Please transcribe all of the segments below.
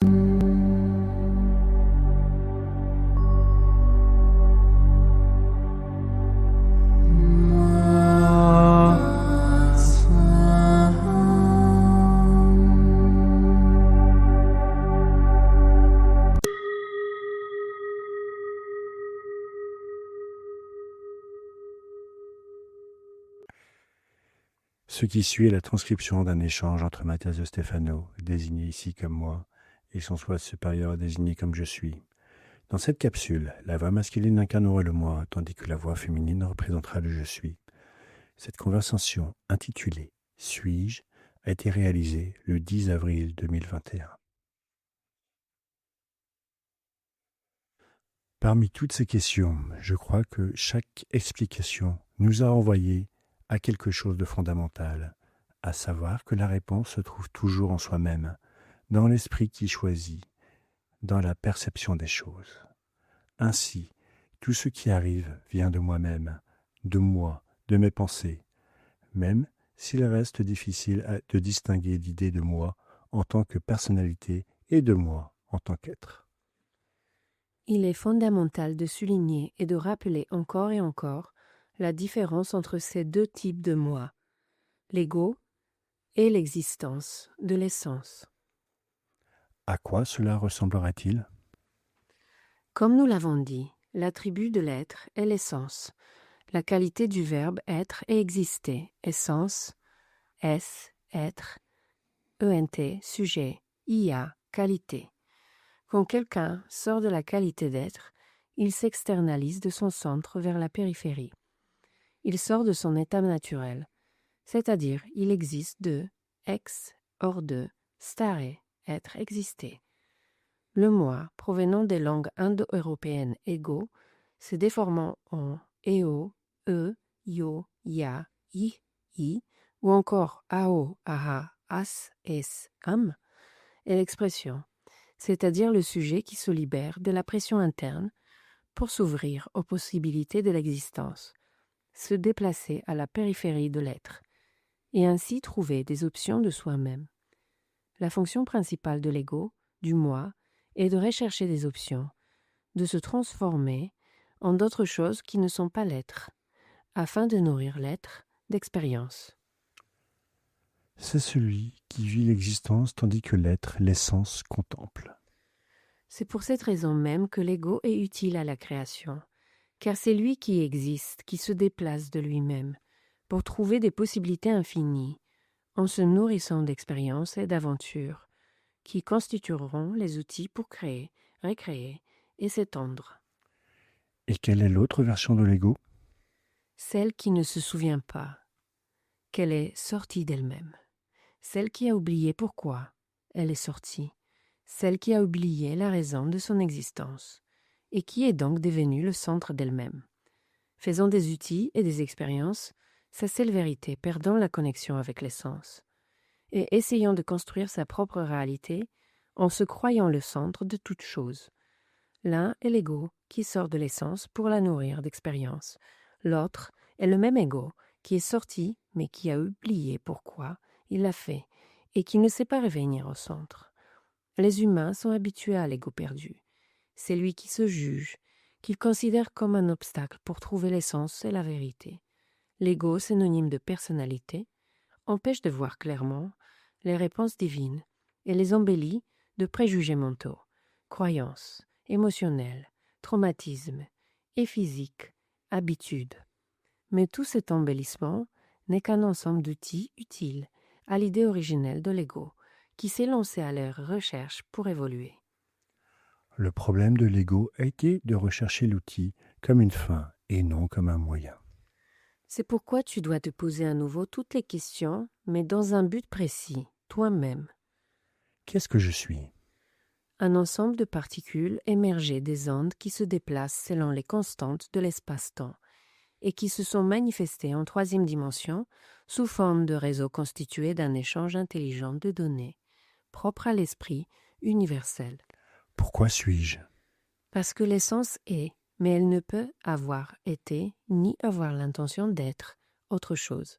Ce qui suit est la transcription d'un échange entre Mathias de Stefano, désigné ici comme moi, et son soi supérieur désigné comme je suis. Dans cette capsule, la voix masculine incarnera le moi, tandis que la voix féminine représentera le je suis. Cette conversation, intitulée « Suis-je ?», a été réalisée le 10 avril 2021. Parmi toutes ces questions, je crois que chaque explication nous a renvoyé à quelque chose de fondamental, à savoir que la réponse se trouve toujours en soi-même, dans l'esprit qui choisit, dans la perception des choses. Ainsi, tout ce qui arrive vient de moi-même, de moi, de mes pensées, même s'il reste difficile de distinguer l'idée de moi en tant que personnalité et de moi en tant qu'être. Il est fondamental de souligner et de rappeler encore et encore la différence entre ces deux types de moi, l'ego et l'existence de l'essence. À quoi cela ressemblera-t-il ? Comme nous l'avons dit, l'attribut de l'être est l'essence, la qualité du verbe être et exister, essence, es, être, ent, sujet, ia, qualité. Quand quelqu'un sort de la qualité d'être, il s'externalise de son centre vers la périphérie. Il sort de son état naturel, c'est-à-dire il existe de, ex, hors de, stare, être, exister. Le moi, provenant des langues indo-européennes ego, se déformant en eo, yo, ya, i, ou encore ao, aha, as, es, am, est l'expression, c'est-à-dire le sujet qui se libère de la pression interne pour s'ouvrir aux possibilités de l'existence, se déplacer à la périphérie de l'être, et ainsi trouver des options de soi-même. La fonction principale de l'ego, du moi, est de rechercher des options, de se transformer en d'autres choses qui ne sont pas l'être, afin de nourrir l'être d'expérience. C'est celui qui vit l'existence tandis que l'être, l'essence, contemple. C'est pour cette raison même que l'ego est utile à la création, car c'est lui qui existe, qui se déplace de lui-même, pour trouver des possibilités infinies, en se nourrissant d'expériences et d'aventures, qui constitueront les outils pour créer, recréer et s'étendre. Et quelle est l'autre version de l'ego ? Celle qui ne se souvient pas, qu'elle est sortie d'elle-même. Celle qui a oublié pourquoi elle est sortie. Celle qui a oublié la raison de son existence, et qui est donc devenue le centre d'elle-même. Faisant des outils et des expériences, sa seule vérité perdant la connexion avec l'essence, et essayant de construire sa propre réalité en se croyant le centre de toute chose. L'un est l'ego qui sort de l'essence pour la nourrir d'expérience. L'autre est le même ego qui est sorti mais qui a oublié pourquoi il l'a fait et qui ne sait pas revenir au centre. Les humains sont habitués à l'ego perdu. C'est lui qui se juge, qu'il considère comme un obstacle pour trouver l'essence et la vérité. L'ego, synonyme de personnalité, empêche de voir clairement les réponses divines et les embellit de préjugés mentaux, croyances, émotionnels, traumatismes et physiques, habitudes. Mais tout cet embellissement n'est qu'un ensemble d'outils utiles à l'idée originelle de l'ego, qui s'est lancé à leur recherche pour évoluer. Le problème de l'ego a été de rechercher l'outil comme une fin et non comme un moyen. C'est pourquoi tu dois te poser à nouveau toutes les questions, mais dans un but précis, toi-même. Qu'est-ce que je suis ? Un ensemble de particules émergées des ondes qui se déplacent selon les constantes de l'espace-temps et qui se sont manifestées en troisième dimension sous forme de réseaux constitués d'un échange intelligent de données, propre à l'esprit universel. Pourquoi suis-je ? Parce que l'essence est, mais elle ne peut avoir été ni avoir l'intention d'être autre chose.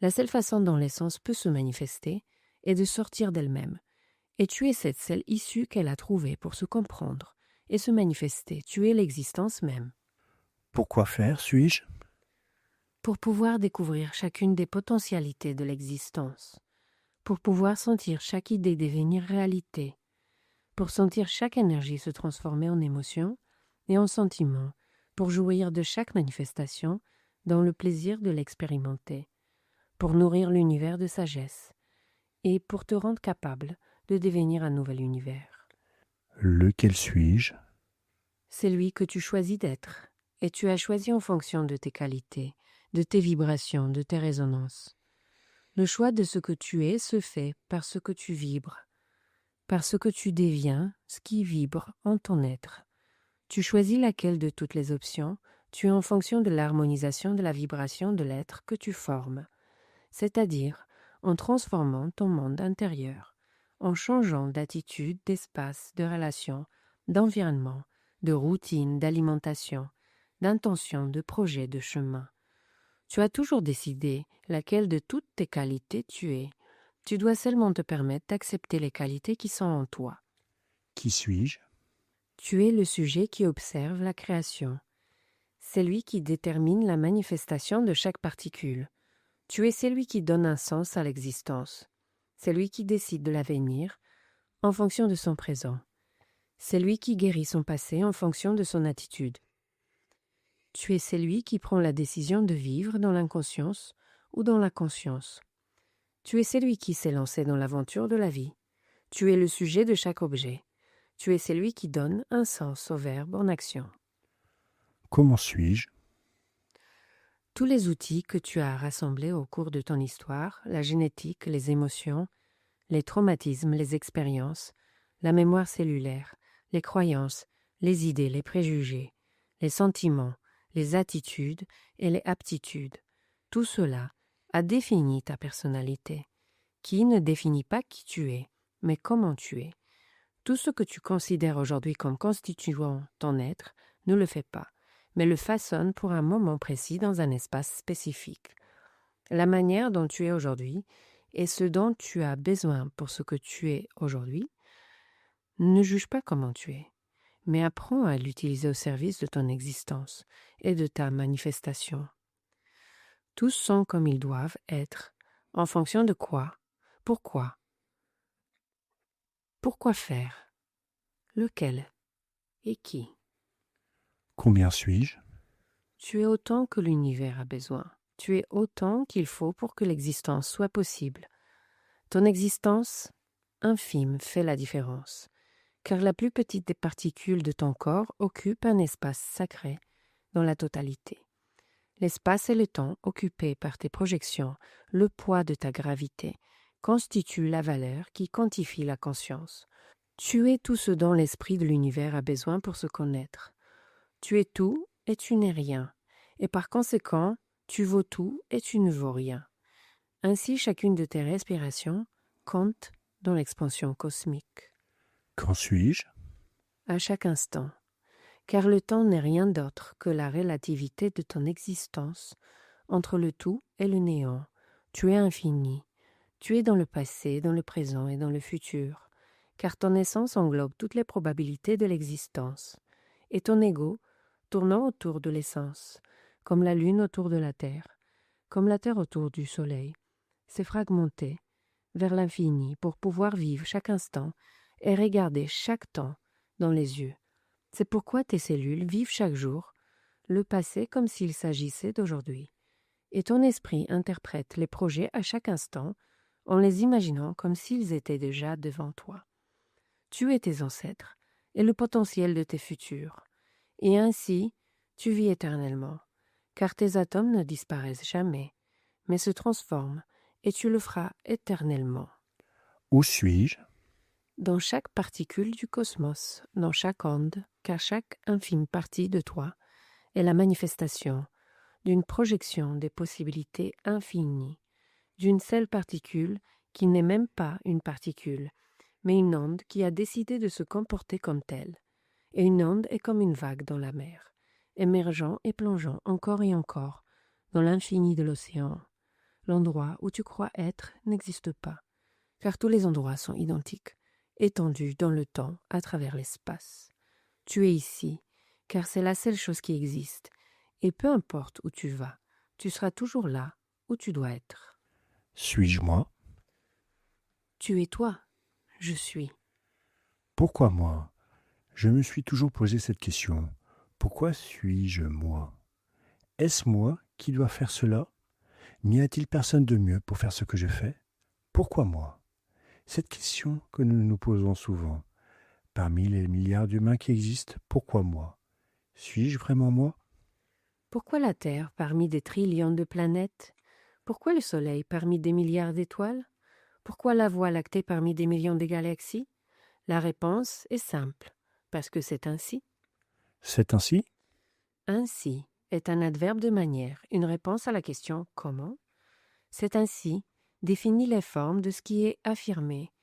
La seule façon dont l'essence peut se manifester est de sortir d'elle-même, Et tu es cette seule issue qu'elle a trouvée pour se comprendre et se manifester. Tu es l'existence même. Pourquoi faire, suis-je? Pour pouvoir découvrir chacune des potentialités de l'existence, pour pouvoir sentir chaque idée devenir réalité, pour sentir chaque énergie se transformer en émotion et en sentiment, pour jouir de chaque manifestation dans le plaisir de l'expérimenter, pour nourrir l'univers de sagesse et pour te rendre capable de devenir un nouvel univers. Lequel suis-je? C'est lui que tu choisis d'être, et tu as choisi en fonction de tes qualités, de tes vibrations, de tes résonances. Le choix de ce que tu es se fait par ce que tu vibres, par ce que tu deviens, ce qui vibre en ton être. Tu choisis laquelle de toutes les options, tu es en fonction de l'harmonisation de la vibration de l'être que tu formes, c'est-à-dire en transformant ton monde intérieur, en changeant d'attitude, d'espace, de relation, d'environnement, de routine, d'alimentation, d'intention, de projet, de chemin. Tu as toujours décidé laquelle de toutes tes qualités tu es. Tu dois seulement te permettre d'accepter les qualités qui sont en toi. Qui suis-je? Tu es le sujet qui observe la création. C'est lui qui détermine la manifestation de chaque particule. Tu es celui qui donne un sens à l'existence. C'est lui qui décide de l'avenir en fonction de son présent. C'est lui qui guérit son passé en fonction de son attitude. Tu es celui qui prend la décision de vivre dans l'inconscience ou dans la conscience. Tu es celui qui s'est lancé dans l'aventure de la vie. Tu es le sujet de chaque objet. Tu es celui qui donne un sens au verbe en action. Comment suis-je? Tous les outils que tu as rassemblés au cours de ton histoire, la génétique, les émotions, les traumatismes, les expériences, la mémoire cellulaire, les croyances, les idées, les préjugés, les sentiments, les attitudes et les aptitudes, tout cela a défini ta personnalité, qui ne définit pas qui tu es, mais comment tu es. Tout ce que tu considères aujourd'hui comme constituant ton être ne le fait pas, mais le façonne pour un moment précis dans un espace spécifique. La manière dont tu es aujourd'hui et ce dont tu as besoin pour ce que tu es aujourd'hui, ne juge pas comment tu es, mais apprends à l'utiliser au service de ton existence et de ta manifestation. Tous sont comme ils doivent être, en fonction de quoi, pourquoi faire, lequel et qui. Combien suis-je? Tu es autant que l'univers a besoin. Tu es autant qu'il faut pour que l'existence soit possible. Ton existence infime fait la différence, car la plus petite des particules de ton corps occupe un espace sacré dans la totalité. L'espace et le temps occupés par tes projections, le poids de ta gravité, constituent la valeur qui quantifie la conscience. Tu es tout ce dont l'esprit de l'univers a besoin pour se connaître. Tu es tout et tu n'es rien, et par conséquent, tu vaux tout et tu ne vaux rien. Ainsi, chacune de tes respirations compte dans l'expansion cosmique. Quand suis-je? À chaque instant, car le temps n'est rien d'autre que la relativité de ton existence entre le tout et le néant. Tu es infini, tu es dans le passé, dans le présent et dans le futur, car ton essence englobe toutes les probabilités de l'existence, et ton ego, tournant autour de l'essence, comme la lune autour de la terre, comme la terre autour du soleil, s'est fragmenté vers l'infini pour pouvoir vivre chaque instant et regarder chaque temps dans les yeux. C'est pourquoi tes cellules vivent chaque jour le passé comme s'il s'agissait d'aujourd'hui, et ton esprit interprète les projets à chaque instant en les imaginant comme s'ils étaient déjà devant toi. Tu es tes ancêtres et le potentiel de tes futurs, et ainsi tu vis éternellement, car tes atomes ne disparaissent jamais, mais se transforment, et tu le feras éternellement. Où suis-je? Dans chaque particule du cosmos, dans chaque onde, car chaque infime partie de toi est la manifestation d'une projection des possibilités infinies, d'une seule particule qui n'est même pas une particule, mais une onde qui a décidé de se comporter comme telle. Et une onde est comme une vague dans la mer, émergeant et plongeant encore et encore dans l'infini de l'océan. L'endroit où tu crois être n'existe pas, car tous les endroits sont identiques, étendu dans le temps à travers l'espace. Tu es ici, car c'est la seule chose qui existe, et peu importe où tu vas, tu seras toujours là où tu dois être. Suis-je moi? Tu es toi, je suis. Pourquoi moi? Je me suis toujours posé cette question. Pourquoi suis-je moi? Est-ce moi qui dois faire cela? N'y a-t-il personne de mieux pour faire ce que je fais? Pourquoi moi? Cette question que nous nous posons souvent. Parmi les milliards d'humains qui existent, pourquoi moi? Suis-je vraiment moi? Pourquoi la Terre parmi des trillions de planètes? Pourquoi le Soleil parmi des milliards d'étoiles? Pourquoi la Voie lactée parmi des millions de galaxies? La réponse est simple, parce que c'est ainsi. C'est ainsi? Ainsi est un adverbe de manière, une réponse à la question comment. C'est ainsi définit les formes de ce qui est affirmé,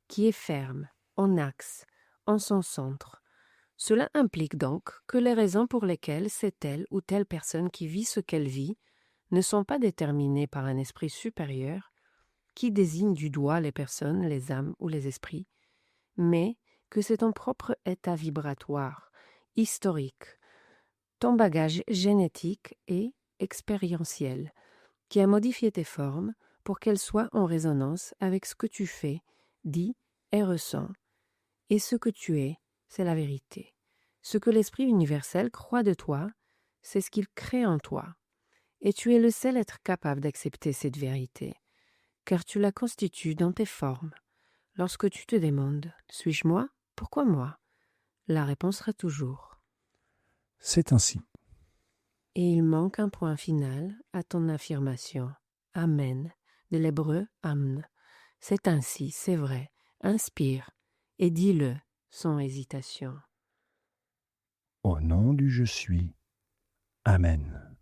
qui est ferme, en axe, en son centre. Cela implique donc que les raisons pour lesquelles c'est telle ou telle personne qui vit ce qu'elle vit ne sont pas déterminées par un esprit supérieur qui désigne du doigt les personnes, les âmes ou les esprits, mais que c'est ton propre état vibratoire, historique, ton bagage génétique et expérientiel qui a modifié tes formes pour qu'elles soient en résonance avec ce que tu fais, dis et ressens. Et ce que tu es, c'est la vérité. Ce que l'Esprit universel croit de toi, c'est ce qu'il crée en toi. Et tu es le seul être capable d'accepter cette vérité, car tu la constitues dans tes formes. Lorsque tu te demandes « suis-je moi? Pourquoi moi ?» la réponse sera toujours. C'est ainsi. Et il manque un point final à ton affirmation. Amen, de l'hébreu amn. C'est ainsi, c'est vrai. Inspire et dis-le sans hésitation. Au nom du je suis. Amen.